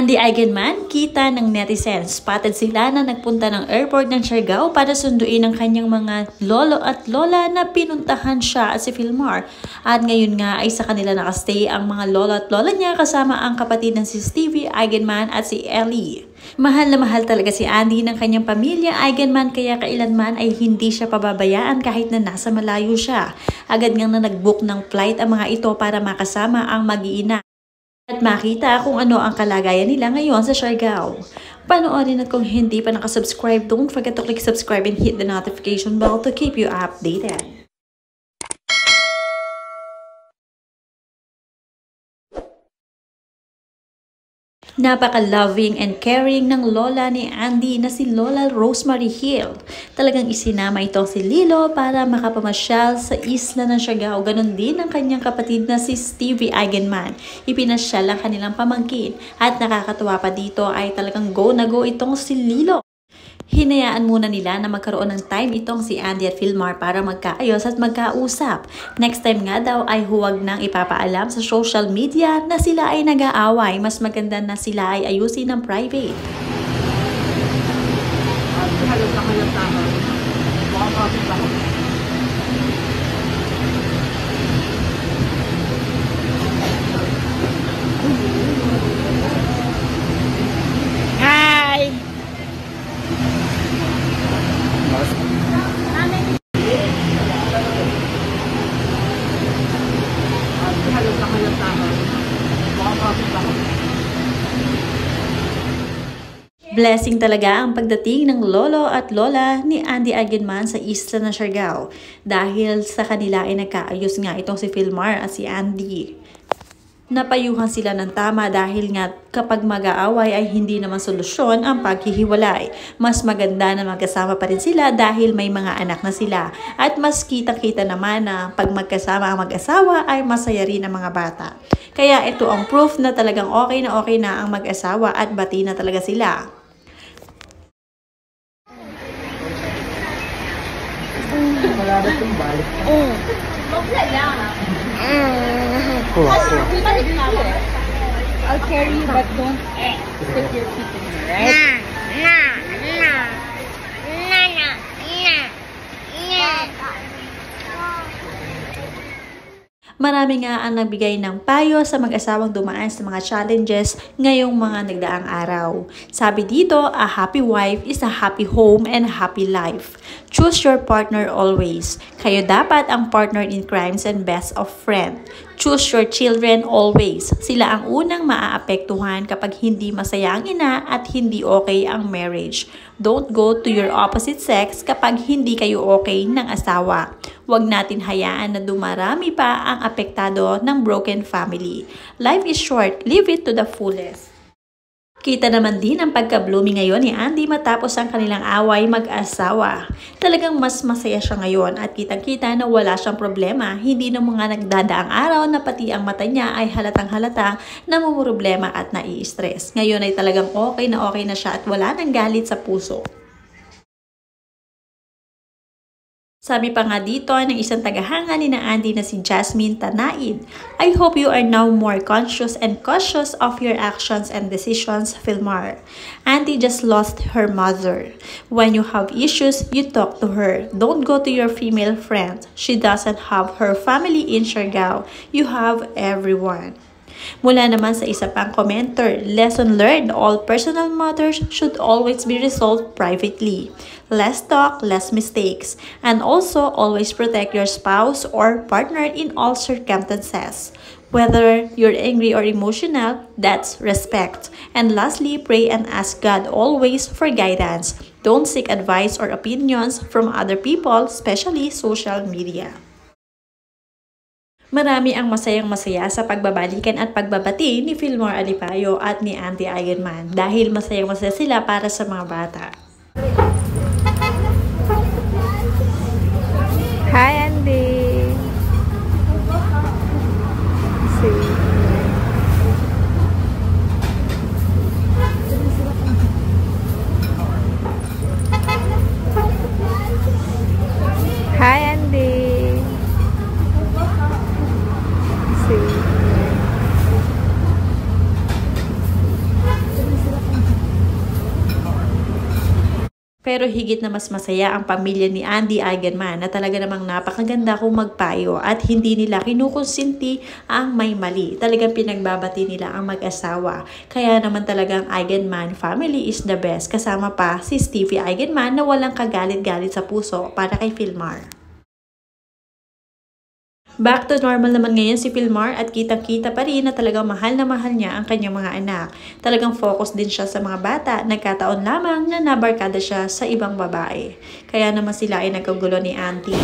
Andy Eigenman, kita ng netizens. Spotted sila na nagpunta ng airport ng Siargao para sunduin ang kanyang mga lolo at lola na pinuntahan siya at si Philmar. At ngayon nga ay sa kanila nakastay ang mga lolo at lola niya kasama ang kapatid ng si Stevie Eigenman at si Ellie. Mahal na mahal talaga si Andy ng kanyang pamilya Eigenman kaya kailanman ay hindi siya pababayaan kahit na nasa malayo siya. Agad nga na nag-book ng flight ang mga ito para makasama ang mag-iina at makita kung ano ang kalagayan nila ngayon sa Siargao. Panoorin at kung hindi pa nakasubscribe, don't forget to click subscribe and hit the notification bell to keep you updated. Napaka-loving and caring ng lola ni Andy na si Lola Rosemary Hill. Talagang isinama itong si Lilo para makapamasyal sa isla ng Siargao. Ganon din ang kanyang kapatid na si Stevie Eigenman. Ipinasyal ang kanilang pamangkin. At nakakatuwa pa dito ay talagang go na go itong si Lilo. Hinayaan muna nila na magkaroon ng time itong si Andy at Philmar para magkaayos at magkausap. Next time nga daw ay huwag nang ipapaalam sa social media na sila ay nag-aaway. Mas maganda na sila ay ayusin ng private. Blessing talaga ang pagdating ng lolo at lola ni Andy Eigenman sa isla ng Siargao dahil sa kanila ay nagkaayos nga itong si Philmar at si Andy. Napayuhan sila ng tama dahil nga kapag mag-aaway ay hindi naman solusyon ang paghihiwalay. Mas maganda na magkasama pa rin sila dahil may mga anak na sila. At mas kita-kita naman na pag magkasama ang mag-asawa ay masaya rin ang mga bata. Kaya ito ang proof na talagang okay na ang mag-asawa at bati na talaga sila. I'll carry you, but don't stick your feet in here, right? Marami nga ang nagbigay ng payo sa mag-asawang dumaan sa mga challenges ngayong mga nagdaang araw. Sabi dito, a happy wife is a happy home and a happy life. Choose your partner always. Kayo dapat ang partner in crimes and best of friend. Choose your children always. Sila ang unang maaapektuhan kapag hindi masaya ang ina at hindi okay ang marriage. Don't go to your opposite sex kapag hindi kayo okay ng asawa. Huwag natin hayaan na dumarami pa ang apektado ng broken family. Life is short, live it to the fullest. Kita naman din ang pagka-blooming ngayon ni Andy matapos ang kanilang away mag-asawa. Talagang mas masaya siya ngayon at kitang-kita na wala siyang problema. Hindi na mga nagdadaang araw na pati ang mata niya ay halatang-halata na mumroblema at nai-stress. Ngayon ay talagang okay na siya at wala nang galit sa puso. Sabi pa nga dito ng isang tagahanga ni na Andy na si Jasmine Tanaid, I hope you are now more conscious and cautious of your actions and decisions, Philmar. Andy just lost her mother. When you have issues, you talk to her. Don't go to your female friend. She doesn't have her family in Siargao. You have everyone. Mula naman sa isa pang commenter, lesson learned, all personal matters should always be resolved privately. Less talk, less mistakes. And also, always protect your spouse or partner in all circumstances. Whether you're angry or emotional, that's respect. And lastly, pray and ask God always for guidance. Don't seek advice or opinions from other people, especially social media. Marami ang masayang-masaya sa pagbabalikan at pagbabati ni Philmar Alipayo at ni Andy Eigenman dahil masayang-masaya sila para sa mga bata. Hi, Andy. See. Hi, Andy. See. Pero higit na mas masaya ang pamilya ni Andy Eigenman na talaga namang napakaganda kung magpayo at hindi nila kinukonsinti ang may mali. Talagang pinagbabati nila ang mag-asawa. Kaya naman talagang Eigenman family is the best. Kasama pa si Stevie Eigenman na walang kagalit-galit sa puso para kay Philmar. Back to normal naman ngayon si Philmar at kitang-kita pa rin na talagang mahal na mahal niya ang kanyang mga anak. Talagang focus din siya sa mga bata, nagkataon lamang na nabarkada siya sa ibang babae. Kaya naman sila ay nagkagulo ni Auntie.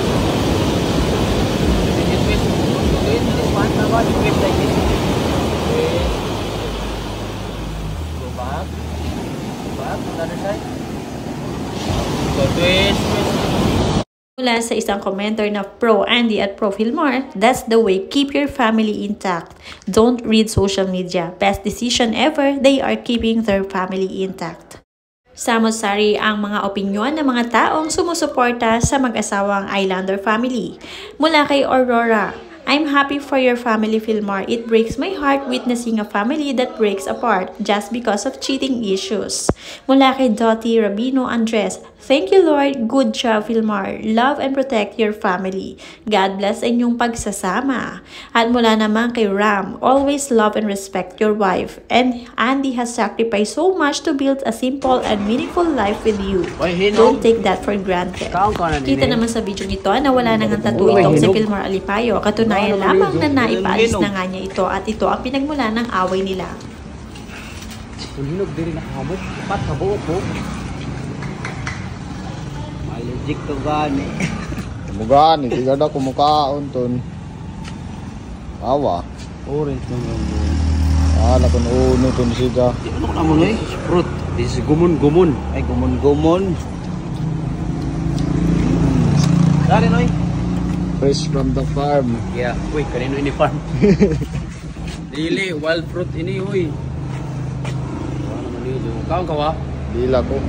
Mula sa isang commenter na pro Andy at pro Philmar, that's the way, keep your family intact. Don't read social media. Best decision ever, they are keeping their family intact. Samot-sari ang mga opinyon ng mga taong sumusuporta sa mag-asawang Islander family. Mula kay Aurora, I'm happy for your family, Philmar. It breaks my heart witnessing a family that breaks apart just because of cheating issues. Mula kay Dottie Rabino Andres, thank you Lord, good job Philmar. Love and protect your family. God bless inyong pagsasama. At mula naman kay Ram, always love and respect your wife. And Andy has sacrificed so much to build a simple and meaningful life with you. Don't take that for granted. Kita naman sa video nito na wala nang tattoo itong si Philmar Alipayo. Katunayan lamang na naipaalis na nga niya ito at ito ang pinagmula ng away nila. Hinog diri na hamog, pat kabuok po. Allergic to gani. Mugani, tiga da kumukaon ton. Awa. Orange naman mo. Ala kun uno ton siga. Ano na mo noy? Fruit. This is gumun-gumun. Ay gumun-gumun. Dari noy. Fresh from the farm. Yeah, uy, kanino ini farm? Dili, wild fruit ini, uy. Ano naman yun? Kaon ka wa? Dila ko.